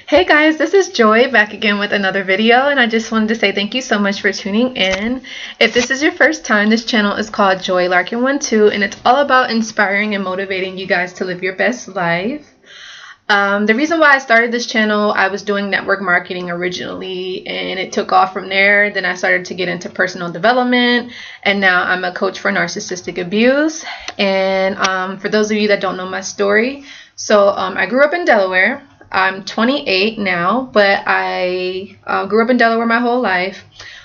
Hey guys, this is Joy back again with another video, and I just wanted to say thank you so much for tuning in. If this is your first time, this channel is called Joy Larkin 12, and it's all about inspiring and motivating you guys to live your best life. The reason why I started this channel, I was doing network marketing originally, and it took off from there. Then I started to get into personal development, and now I'm a coach for narcissistic abuse. And for those of you that don't know my story, I grew up in Delaware. I'm 28 now, but I grew up in Delaware my whole life.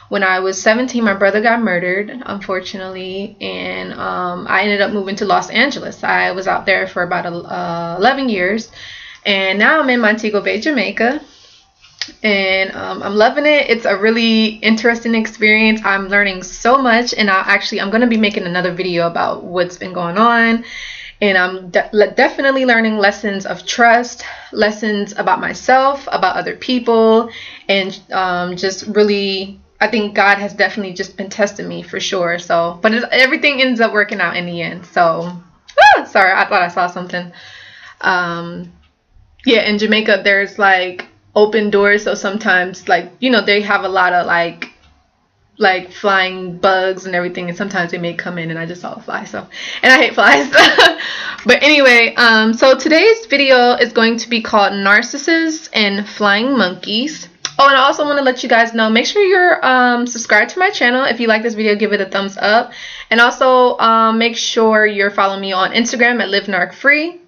When I was 17, my brother got murdered, unfortunately, and I ended up moving to Los Angeles. I was out there for about 11 years, and now I'm in Montego Bay, Jamaica, and I'm loving it. It's a really interesting experience. I'm learning so much, and I'm going to be making another video about what's been going on. And I'm definitely learning lessons of trust, lessons about myself, about other people, and just really, I think God has definitely just been testing me for sure. But everything ends up working out in the end. Sorry, I thought I saw something. Yeah, in Jamaica, there's like open doors. So sometimes, they have a lot of like flying bugs and everything, and sometimes they may come in and I just saw a fly, and I hate flies. But anyway, so today's video is going to be called Narcissists and Flying Monkeys. Oh, and I also want to let you guys know, make sure you're subscribed to my channel. If you like this video, give it a thumbs up, and also make sure you're following me on Instagram at LiveNarcFree.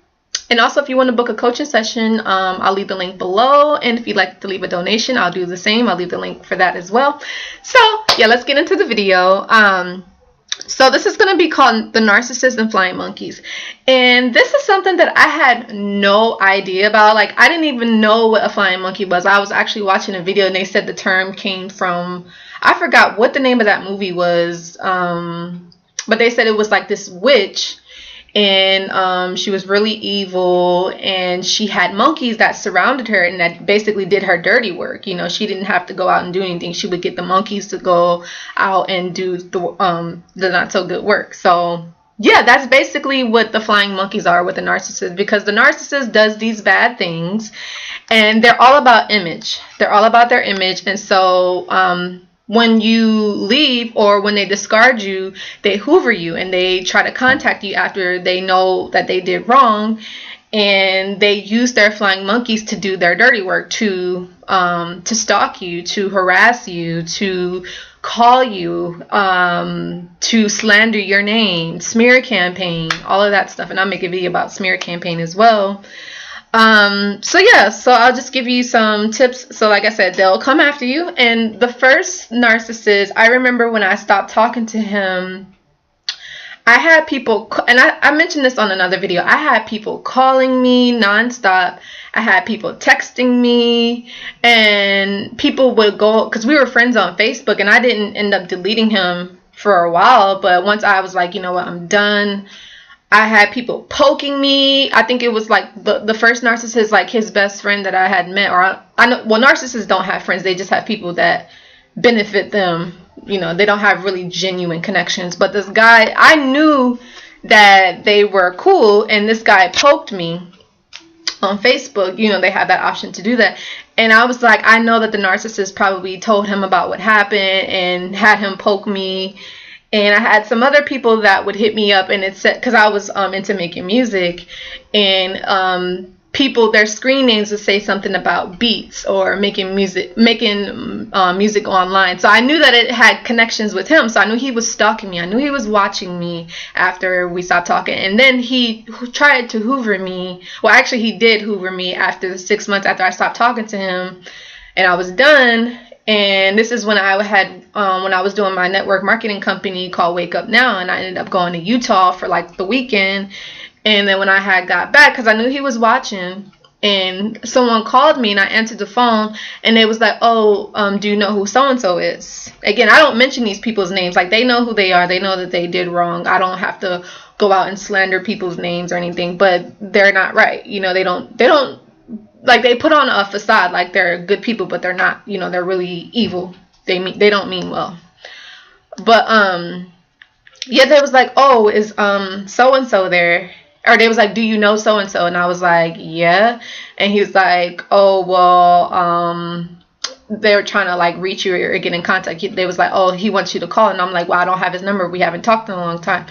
And also, if you want to book a coaching session, I'll leave the link below. And if you'd like to leave a donation, I'll do the same. I'll leave the link for that as well. So, yeah, let's get into the video. So this is going to be called The Narcissist and Flying Monkeys. And this is something that I had no idea about. Like, I didn't even know what a flying monkey was. I was actually watching a video, and they said the term came from, I forgot what the name of that movie was. But they said it was like this witch. And she was really evil, and she had monkeys that surrounded her and that basically did her dirty work. You know, she didn't have to go out and do anything. She would get the monkeys to go out and do the not so good work. So yeah, that's basically what the flying monkeys are with the narcissist, because the narcissist does these bad things, and they're all about image. They're all about their image. And so when you leave or when they discard you, they hoover you and they try to contact you after they know that they did wrong, and they use their flying monkeys to do their dirty work, to stalk you, to harass you, to call you, to slander your name, smear campaign, all of that stuff. And I'll make a video about smear campaign as well. So I'll just give you some tips. So like I said, they'll come after you. And the first narcissist, I remember when I stopped talking to him, I had people, and I mentioned this on another video, I had people calling me nonstop. I had people texting me, and people would go, because we were friends on Facebook, and I didn't end up deleting him for a while. But once I was like, you know what, I'm done. I had people poking me. I think it was like the first narcissist, like his best friend that I had met, or I know, well, narcissists don't have friends. They just have people that benefit them. You know, they don't have really genuine connections. But this guy, I knew that they were cool, and this guy poked me on Facebook. You know, they had that option to do that. And I was like, I know that the narcissist probably told him about what happened and had him poke me. And I had some other people that would hit me up, and it said, because I was into making music, and people, their screen names would say something about beats or making music online. So I knew that it had connections with him. So I knew he was stalking me. I knew he was watching me after we stopped talking. And then he tried to hoover me. Well, actually, he did hoover me after the 6 months after I stopped talking to him, and I was done. And this is when I was doing my network marketing company called Wake Up Now, and I ended up going to Utah for like the weekend. And then when I had got back, because I knew he was watching, and someone called me, and I answered the phone, and they was like, oh, do you know who so-and-so is? Again, I don't mention these people's names. Like, they know who they are. They know that they did wrong. I don't have to go out and slander people's names or anything, but they're not right. You know, they don't like, they put on a facade like they're good people, but they're not. You know, they're really evil. They don't mean well. But yeah, they was like, oh, is so and so there? or they was like, do you know so and so? And I was like, yeah. And he was like, oh well, they were trying to like reach you or get in contact. They was like, oh, he wants you to call. And I'm like, well, I don't have his number. We haven't talked in a long time.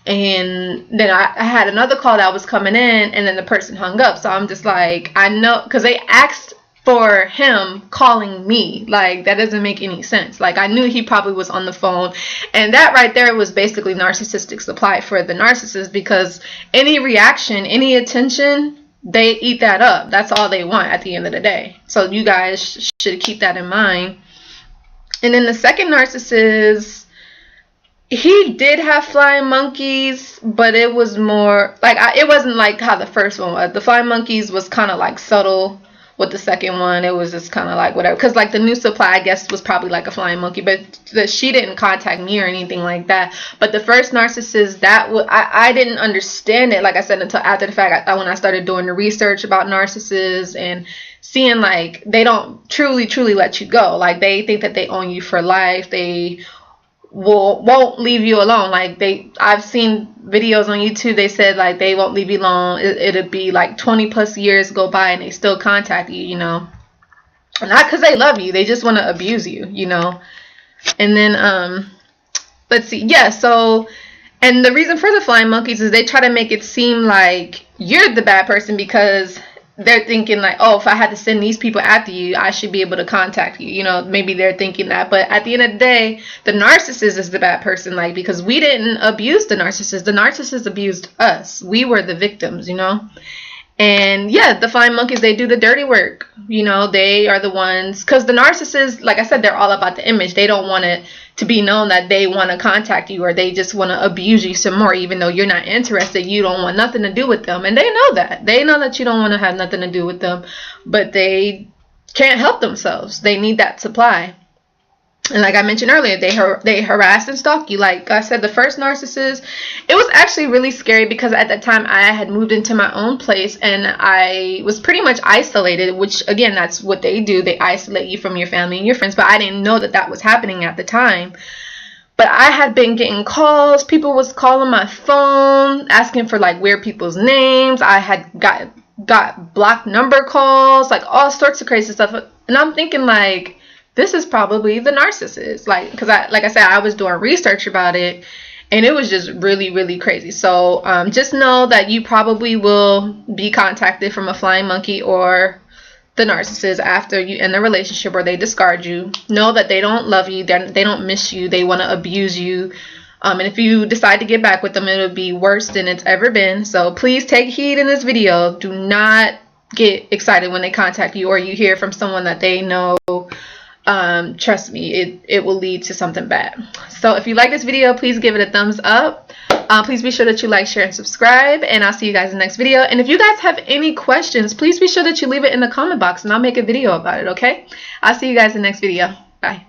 And then I had another call that was coming in, and then the person hung up. So I'm just like, I know, because they asked for him calling me. Like, that doesn't make any sense. Like, I knew he probably was on the phone. And that right there was basically narcissistic supply for the narcissist, because any reaction, any attention, they eat that up. That's all they want at the end of the day. So you guys should keep that in mind. And then the second narcissist, he did have flying monkeys, but it was more like, it wasn't like how the first one was. The flying monkeys was kind of like subtle. With the second one, it was just kind of like whatever, because like the new supply, I guess, was probably like a flying monkey, but she didn't contact me or anything like that. But the first narcissist, I didn't understand it, like I said, until after the fact. When I started doing the research about narcissists and seeing like they don't truly let you go. Like, they think that they own you for life. They won't leave you alone. Like, I've seen videos on YouTube, they said like they won't leave you alone. It'll be like 20 plus years go by and they still contact you, you know, not because they love you, they just want to abuse you, you know. And then let's see, yeah, so, and the reason for the flying monkeys is they try to make it seem like you're the bad person, because they're thinking like, oh, if I had to send these people after you, I should be able to contact you. You know, maybe they're thinking that. But at the end of the day, the narcissist is the bad person, like, because we didn't abuse the narcissist. The narcissist abused us. We were the victims, you know. And yeah, the flying monkeys, they do the dirty work. You know, they are the ones, because the narcissists, like I said, they're all about the image. They don't want it to be known that they want to contact you, or they just want to abuse you some more, even though you're not interested. You don't want nothing to do with them. And they know that. They know that you don't want to have nothing to do with them, but they can't help themselves. They need that supply. And like I mentioned earlier, they harass and stalk you. Like I said, the first narcissist, it was actually really scary, because at that time I had moved into my own place and I was pretty much isolated, which again, that's what they do. They isolate you from your family and your friends. But I didn't know that that was happening at the time. But I had been getting calls. People was calling my phone, asking for like weird people's names. I had got blocked number calls, like all sorts of crazy stuff. And I'm thinking like, this is probably the narcissist, like, because like I said, I was doing research about it, and it was just really crazy. So just know that you probably will be contacted from a flying monkey or the narcissist after you end the relationship, or they discard you. Know that they don't love you, they don't miss you, they want to abuse you. And if you decide to get back with them, it'll be worse than it's ever been. So please take heed in this video. Do not get excited when they contact you, or you hear from someone that they know. Trust me, it will lead to something bad. So if you like this video, please give it a thumbs up. Please be sure that you like, share, and subscribe, and I'll see you guys in the next video. And if you guys have any questions, please be sure that you leave it in the comment box, and I'll make a video about it, okay? I'll see you guys in the next video. Bye.